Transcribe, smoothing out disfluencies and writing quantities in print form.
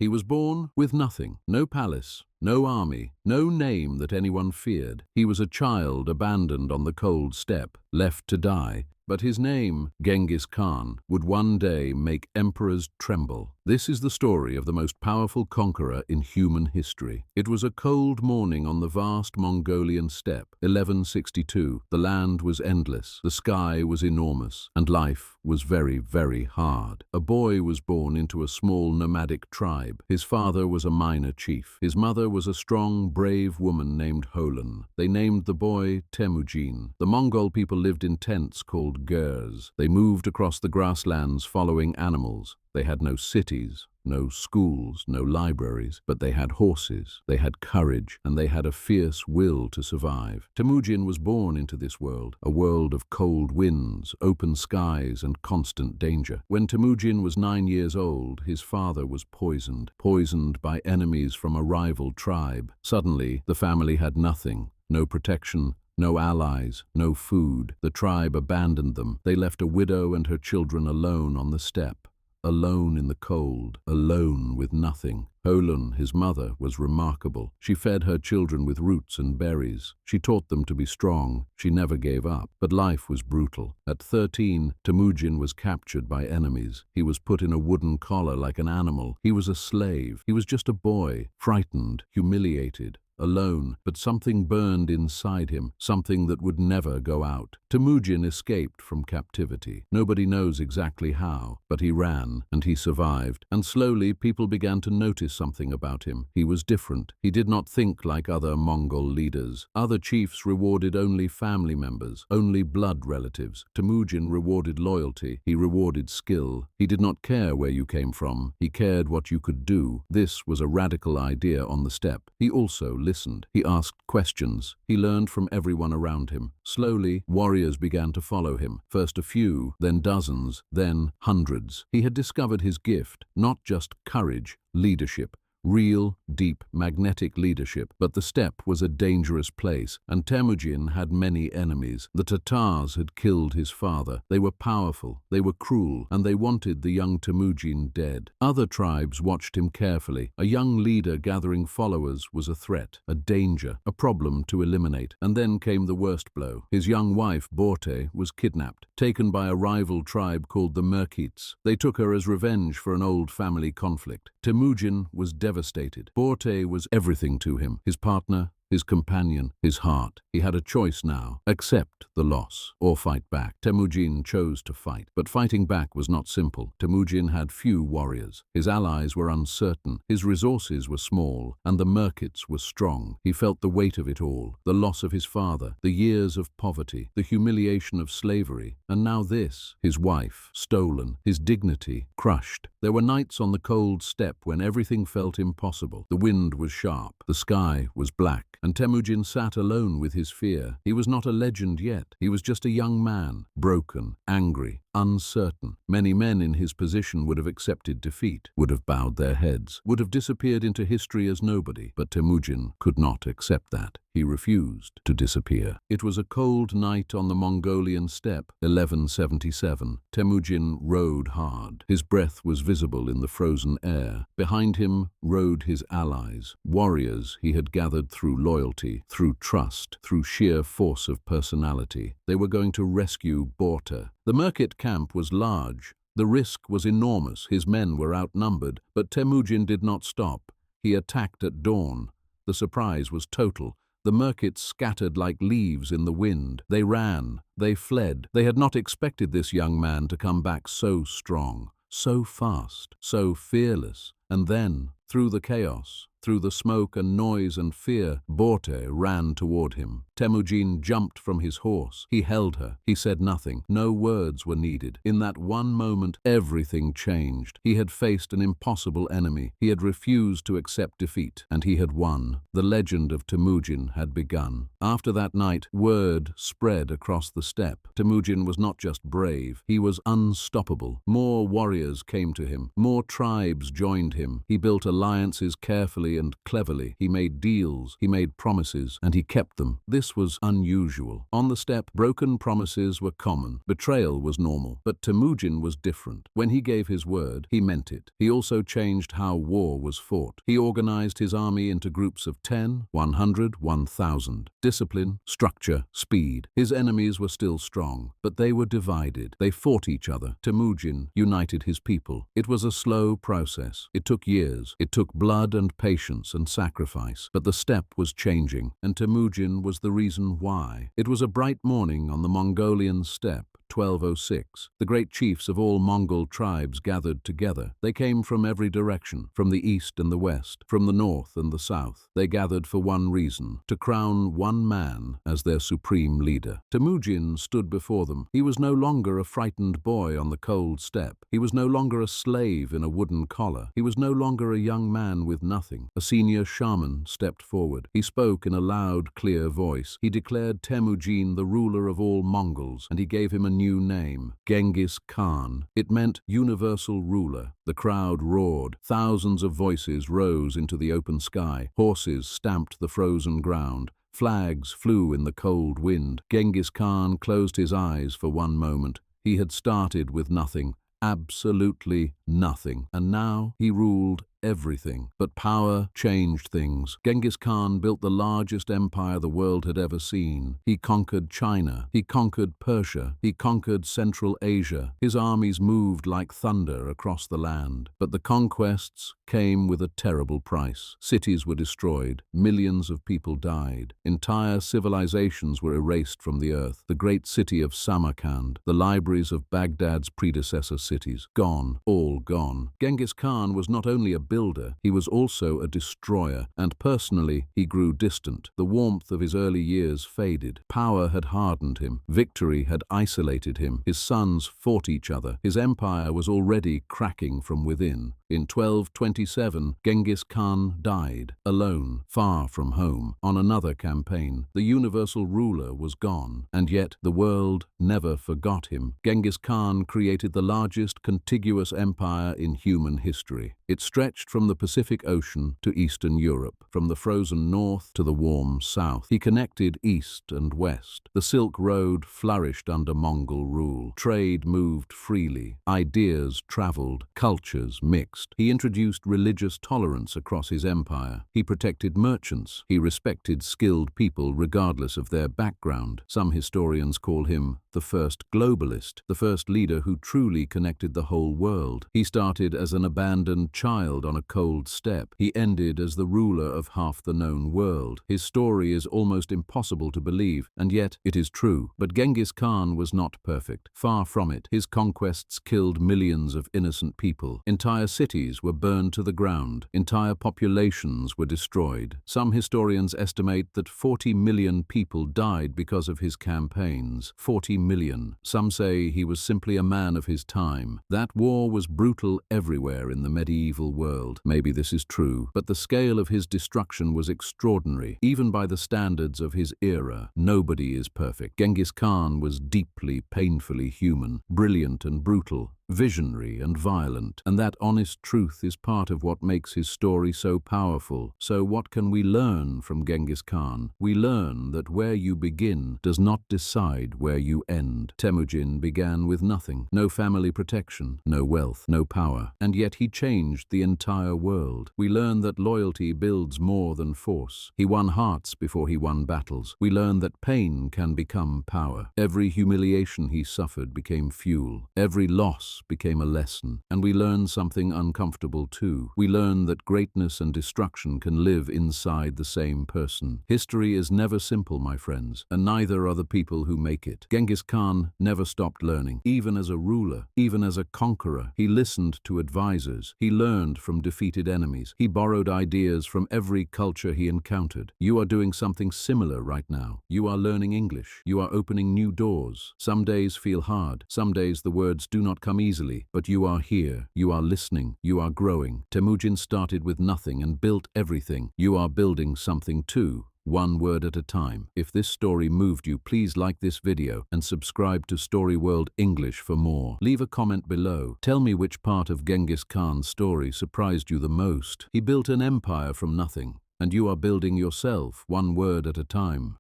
He was born with nothing, no palace, no army, no name that anyone feared. He was a child abandoned on the cold steppe, left to die. But his name, Genghis Khan, would one day make emperors tremble. This is the story of the most powerful conqueror in human history. It was a cold morning on the vast Mongolian steppe, 1162. The land was endless, the sky was enormous, and life was very, very hard. A boy was born into a small nomadic tribe. His father was a minor chief. His mother was a strong, brave woman named Holan. They named the boy Temujin. The Mongol people lived in tents called gers. They moved across the grasslands following animals. They had no cities, no schools, no libraries, but they had horses, they had courage, and they had a fierce will to survive. Temujin was born into this world, a world of cold winds, open skies, and constant danger. When Temujin was 9 years old, his father was poisoned by enemies from a rival tribe. Suddenly, the family had nothing, no protection, no allies, no food. The tribe abandoned them. They left a widow and her children alone on the steppe. Alone in the cold, alone with nothing. Holan, his mother, was remarkable. She fed her children with roots and berries. She taught them to be strong. She never gave up. But life was brutal. At 13, Temujin was captured by enemies. He was put in a wooden collar like an animal. He was a slave. He was just a boy, frightened, humiliated, alone, but something burned inside him, something that would never go out. Temujin escaped from captivity. Nobody knows exactly how, but he ran, and he survived. And slowly people began to notice something about him. He was different. He did not think like other Mongol leaders. Other chiefs rewarded only family members, only blood relatives. Temujin rewarded loyalty. He rewarded skill. He did not care where you came from. He cared what you could do. This was a radical idea on the steppe. He also listened. He asked questions. He learned from everyone around him. Slowly, warriors began to follow him. First a few, then dozens, then hundreds. He had discovered his gift, not just courage, leadership. Real, deep, magnetic leadership. But the steppe was a dangerous place, and Temujin had many enemies. The Tatars had killed his father. They were powerful, they were cruel, and they wanted the young Temujin dead. Other tribes watched him carefully. A young leader gathering followers was a threat, a danger, a problem to eliminate. And then came the worst blow. His young wife, Borte, was kidnapped, taken by a rival tribe called the Merkits. They took her as revenge for an old family conflict. Temujin was devastated. Borte was everything to him, his partner, his companion, his heart. He had a choice now: accept the loss or fight back. Temujin chose to fight, but fighting back was not simple. Temujin had few warriors. His allies were uncertain, his resources were small, and the Merkits were strong. He felt the weight of it all: the loss of his father, the years of poverty, the humiliation of slavery, and now this, his wife, stolen, his dignity crushed. There were nights on the cold steppe when everything felt impossible. The wind was sharp, the sky was black, and Temujin sat alone with his fear. He was not a legend yet. He was just a young man, broken, angry, uncertain. Many men in his position would have accepted defeat, would have bowed their heads, would have disappeared into history as nobody. But Temujin could not accept that. He refused to disappear. It was a cold night on the Mongolian steppe, 1177. Temujin rode hard. His breath was visible in the frozen air. Behind him rode his allies, warriors he had gathered through loyalty, through trust, through sheer force of personality. They were going to rescue Borte. The Merkit camp was large. The risk was enormous. His men were outnumbered, but Temujin did not stop. He attacked at dawn. The surprise was total. The Merkits scattered like leaves in the wind. They ran. They fled. They had not expected this young man to come back so strong, so fast, so fearless. And then, through the chaos, through the smoke and noise and fear, Borte ran toward him. Temujin jumped from his horse. He held her. He said nothing. No words were needed. In that one moment, everything changed. He had faced an impossible enemy. He had refused to accept defeat, and he had won. The legend of Temujin had begun. After that night, word spread across the steppe. Temujin was not just brave. He was unstoppable. More warriors came to him. More tribes joined him. He built alliances carefully and cleverly. He made deals, he made promises, and he kept them. This This was unusual. On the steppe, broken promises were common. Betrayal was normal. But Temujin was different. When he gave his word, he meant it. He also changed how war was fought. He organized his army into groups of 10, 100, 1,000. Discipline, structure, speed. His enemies were still strong, but they were divided. They fought each other. Temujin united his people. It was a slow process. It took years. It took blood and patience and sacrifice. But the steppe was changing, and Temujin was the reason why. It was a bright morning on the Mongolian steppe. 1206. The great chiefs of all Mongol tribes gathered together. They came from every direction, from the east and the west, from the north and the south. They gathered for one reason, to crown one man as their supreme leader. Temujin stood before them. He was no longer a frightened boy on the cold steppe. He was no longer a slave in a wooden collar. He was no longer a young man with nothing. A senior shaman stepped forward. He spoke in a loud, clear voice. He declared Temujin the ruler of all Mongols, and he gave him a new name, Genghis Khan. It meant universal ruler. The crowd roared. Thousands of voices rose into the open sky. Horses stamped the frozen ground. Flags flew in the cold wind. Genghis Khan closed his eyes for one moment. He had started with nothing, absolutely nothing, and now he ruled everything. But power changed things. Genghis Khan built the largest empire the world had ever seen. He conquered China. He conquered Persia. He conquered Central Asia. His armies moved like thunder across the land. But the conquests came with a terrible price. Cities were destroyed. Millions of people died. Entire civilizations were erased from the earth. The great city of Samarkand, the libraries of Baghdad's predecessor cities, gone, all gone. Genghis Khan was not only a builder, he was also a destroyer, and personally he grew distant. The warmth of his early years faded. Power had hardened him. Victory had isolated him. His sons fought each other. His empire was already cracking from within. In 1227, Genghis Khan died, alone, far from home, on another campaign. The universal ruler was gone, and yet the world never forgot him. Genghis Khan created the largest contiguous empire in human history. It stretched from the Pacific Ocean to Eastern Europe, from the frozen north to the warm south. He connected east and west. The Silk Road flourished under Mongol rule. Trade moved freely. Ideas traveled. Cultures mixed. He introduced religious tolerance across his empire. He protected merchants. He respected skilled people regardless of their background. Some historians call him the first globalist, the first leader who truly connected the whole world. He started as an abandoned child on a cold steppe. He ended as the ruler of half the known world. His story is almost impossible to believe, and yet it is true. But Genghis Khan was not perfect. Far from it. His conquests killed millions of innocent people. Entire cities were burned to the ground. Entire populations were destroyed. Some historians estimate that 40 million people died because of his campaigns. 40 million. Some say he was simply a man of his time. That war was brutal everywhere in the medieval world. Maybe this is true, but the scale of his destruction was extraordinary. Even by the standards of his era, nobody is perfect. Genghis Khan was deeply, painfully human, brilliant and brutal, visionary and violent, and that honest truth is part of what makes his story so powerful. So what can we learn from Genghis Khan? We learn that where you begin does not decide where you end. Temujin began with nothing, no family protection, no wealth, no power, and yet he changed the entire world. We learn that loyalty builds more than force. He won hearts before he won battles. We learn that pain can become power. Every humiliation he suffered became fuel. Every loss became a lesson, and we learn something uncomfortable too. We learn that greatness and destruction can live inside the same person. History is never simple, my friends, and neither are the people who make it. Genghis Khan never stopped learning. Even as a ruler, even as a conqueror, he listened to advisors. He learned from defeated enemies. He borrowed ideas from every culture he encountered. You are doing something similar right now. You are learning English. You are opening new doors. Some days feel hard. Some days the words do not come easily, but you are here, you are listening, you are growing. Temujin started with nothing and built everything. You are building something too, one word at a time. If this story moved you, please like this video and subscribe to Story World English for more. Leave a comment below. Tell me which part of Genghis Khan's story surprised you the most. He built an empire from nothing, and you are building yourself, one word at a time.